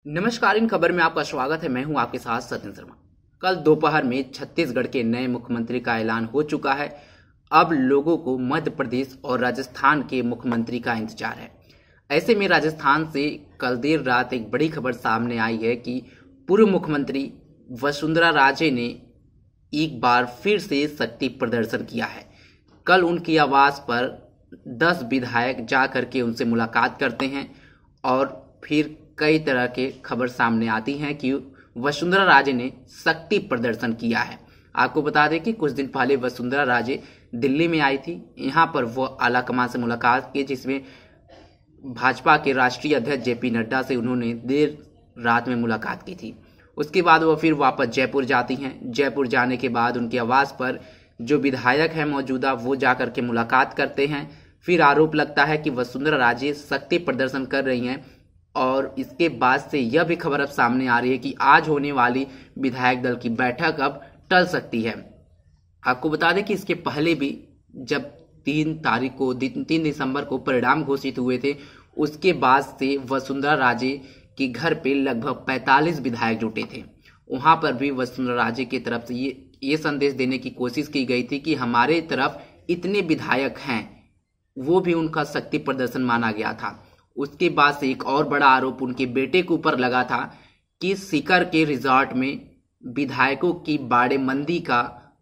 नमस्कार। इन खबर में आपका स्वागत है। मैं हूं आपके साथ सचिन शर्मा। कल दोपहर में छत्तीसगढ़ के नए मुख्यमंत्री का ऐलान हो चुका है। अब लोगों को मध्य प्रदेश और राजस्थान के मुख्यमंत्री का इंतजार है। ऐसे में राजस्थान से कल देर रात एक बड़ी खबर सामने आई है कि पूर्व मुख्यमंत्री वसुंधरा राजे ने एक बार फिर से शक्ति प्रदर्शन किया है। कल उनकी आवास पर 10 विधायक जा करके उनसे मुलाकात करते हैं और फिर कई तरह के खबर सामने आती हैं कि वसुंधरा राजे ने शक्ति प्रदर्शन किया है। आपको बता दें कि कुछ दिन पहले वसुंधरा राजे दिल्ली में आई थी। यहाँ पर वो आलाकमान से मुलाकात की, जिसमें भाजपा के राष्ट्रीय अध्यक्ष जेपी नड्डा से उन्होंने देर रात में मुलाकात की थी। उसके बाद वो फिर वापस जयपुर जाती हैं। जयपुर जाने के बाद उनके आवास पर जो विधायक हैं मौजूदा, वो जाकर के मुलाकात करते हैं। फिर आरोप लगता है कि वसुंधरा राजे शक्ति प्रदर्शन कर रही हैं और इसके बाद से यह भी खबर अब सामने आ रही है कि आज होने वाली विधायक दल की बैठक अब टल सकती है। आपको बता दें कि इसके पहले भी जब 3 दिसंबर को परिणाम घोषित हुए थे, उसके बाद से वसुंधरा राजे के घर पे लगभग 45 विधायक जुटे थे। वहां पर भी वसुंधरा राजे की तरफ से ये संदेश देने की कोशिश की गई थी कि हमारे तरफ इतने विधायक हैं, वो भी उनका शक्ति प्रदर्शन माना गया था। उसके बाद से एक और बड़ा आरोप उनके बेटे के ऊपर लगा था कि सीकर के रिजॉर्ट में विधायकों की बाड़ेबंदी का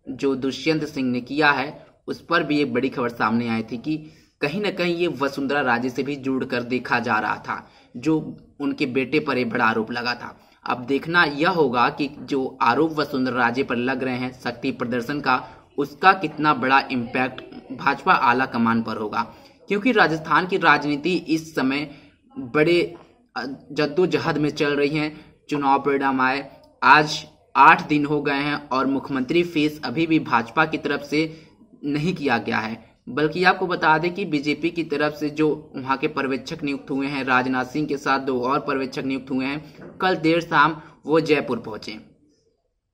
जो दुष्यंत सिंह ने किया है, उस पर भी एक बड़ी खबर सामने आई थी कि कहीं ना कहीं ये वसुंधरा राजे से भी जुड़कर देखा जा रहा था, जो उनके बेटे पर एक बड़ा आरोप लगा था। अब देखना यह होगा कि जो आरोप वसुंधरा राजे पर लग रहे हैं शक्ति प्रदर्शन का, उसका कितना बड़ा इम्पैक्ट भाजपा आला कमान पर होगा, क्योंकि राजस्थान की राजनीति इस समय बड़े जद्दोजहद में चल रही है। चुनाव परिणाम आए, आज 8 दिन हो गए हैं और मुख्यमंत्री फेस अभी भी भाजपा की तरफ से नहीं किया गया है। बल्कि आपको बता दें कि बीजेपी की तरफ से जो वहां के पर्यवेक्षक नियुक्त हुए हैं, राजनाथ सिंह के साथ 2 और पर्यवेक्षक नियुक्त हुए हैं, कल देर शाम वो जयपुर पहुंचे।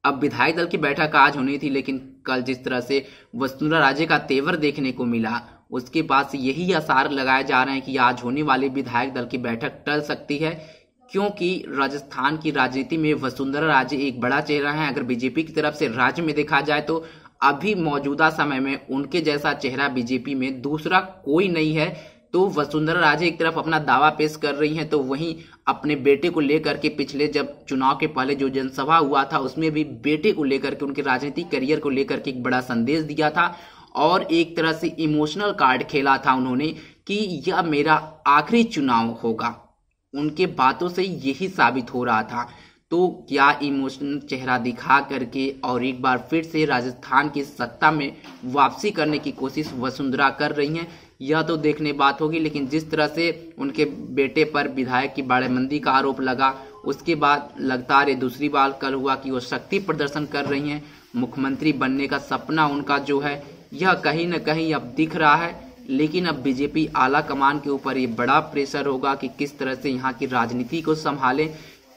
अब विधायक दल की बैठक आज होनी थी, लेकिन कल जिस तरह से वसुंधरा राजे का तेवर देखने को मिला, उसके बाद से यही आसार लगाए जा रहे हैं कि आज होने वाली विधायक दल की बैठक टल सकती है, क्योंकि राजस्थान की राजनीति में वसुंधरा राजे एक बड़ा चेहरा है। अगर बीजेपी की तरफ से राज्य में देखा जाए तो अभी मौजूदा समय में उनके जैसा चेहरा बीजेपी में दूसरा कोई नहीं है। तो वसुंधरा राजे एक तरफ अपना दावा पेश कर रही हैं, तो वहीं अपने बेटे को लेकर के पिछले जब चुनाव के पहले जो जनसभा हुआ था, उसमें भी बेटे को लेकर के, उनके राजनीतिक करियर को लेकर के एक बड़ा संदेश दिया था और एक तरह से इमोशनल कार्ड खेला था उन्होंने कि यह मेरा आखिरी चुनाव होगा। उनके बातों से यही साबित हो रहा था। तो क्या इमोशनल चेहरा दिखा करके और एक बार फिर से राजस्थान की सत्ता में वापसी करने की कोशिश वसुंधरा कर रही हैं, यह तो देखने बात होगी। लेकिन जिस तरह से उनके बेटे पर विधायक की बाड़ेबंदी का आरोप लगा, उसके बाद लगातार ये दूसरी बार कल हुआ कि वो शक्ति प्रदर्शन कर रही हैं। मुख्यमंत्री बनने का सपना उनका जो है, यह कहीं न कहीं अब दिख रहा है। लेकिन अब बीजेपी आला कमान के ऊपर ये बड़ा प्रेशर होगा कि किस तरह से यहाँ की राजनीति को संभालें,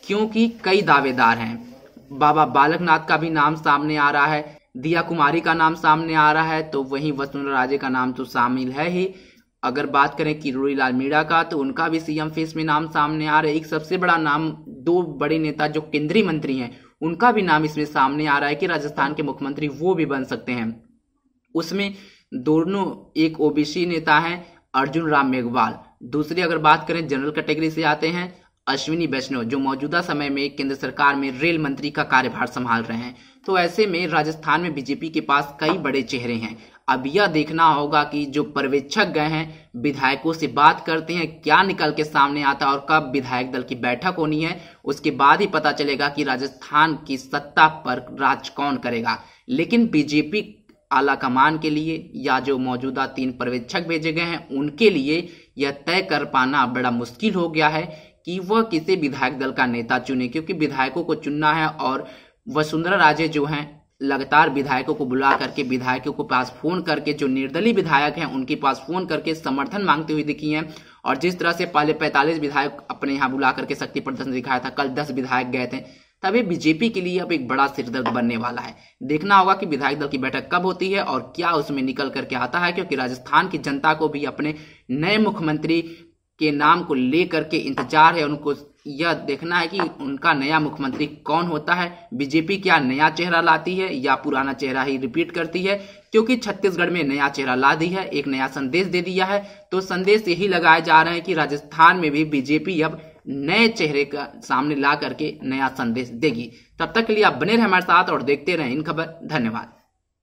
क्योंकि कई दावेदार हैं। बाबा बालकनाथ का भी नाम सामने आ रहा है, दिया कुमारी का नाम सामने आ रहा है, तो वहीं वसुंधरा राजे का नाम तो शामिल है ही। अगर बात करें किरोड़ी लाल मीणा का, तो उनका भी सीएम फेस में नाम सामने आ रहा है। एक सबसे बड़ा नाम, 2 बड़े नेता जो केंद्रीय मंत्री हैं, उनका भी नाम इसमें सामने आ रहा है कि राजस्थान के मुख्यमंत्री वो भी बन सकते हैं। उसमें दोनों एक ओबीसी नेता हैं, अर्जुन राम मेघवाल। दूसरी अगर बात करें जनरल कैटेगरी से आते हैं अश्विनी वैष्णव, जो मौजूदा समय में केंद्र सरकार में रेल मंत्री का कार्यभार संभाल रहे हैं। तो ऐसे में राजस्थान में बीजेपी के पास कई बड़े चेहरे हैं। अब यह देखना होगा कि जो पर्यवेक्षक गए हैं, विधायकों से बात करते हैं, क्या निकल के सामने आता है और कब विधायक दल की बैठक होनी है। उसके बाद ही पता चलेगा कि राजस्थान की सत्ता पर राज कौन करेगा। लेकिन बीजेपी आला कमान के लिए या जो मौजूदा 3 पर्यवेक्षक भेजे गए हैं, उनके लिए यह तय कर पाना बड़ा मुश्किल हो गया है कि वह किसी विधायक दल का नेता चुने, क्योंकि विधायकों को चुनना है। और वसुंधरा राजे जो हैं, लगातार विधायकों को बुला करके, विधायकों को पास फोन करके, जो निर्दलीय विधायक हैं उनके पास फोन करके समर्थन मांगते हुए दिखी हैं। और जिस तरह से पहले 45 विधायक अपने यहाँ बुला करके शक्ति प्रदर्शन दिखाया था, कल 10 विधायक गए थे, तब ये बीजेपी के लिए अब एक बड़ा सिरदर्द बनने वाला है। देखना होगा कि विधायक दल की बैठक कब होती है और क्या उसमें निकल करके आता है, क्योंकि राजस्थान की जनता को भी अपने नए मुख्यमंत्री के नाम को लेकर के इंतजार है। उनको यह देखना है कि उनका नया मुख्यमंत्री कौन होता है। बीजेपी क्या नया चेहरा लाती है या पुराना चेहरा ही रिपीट करती है, क्योंकि छत्तीसगढ़ में नया चेहरा ला दी है, एक नया संदेश दे दिया है। तो संदेश यही लगाए जा रहे हैं कि राजस्थान में भी बीजेपी अब नए चेहरे का सामने ला करके नया संदेश देगी। तब तक के लिए आप बने रहे हमारे साथ और देखते रहें इन खबर। धन्यवाद।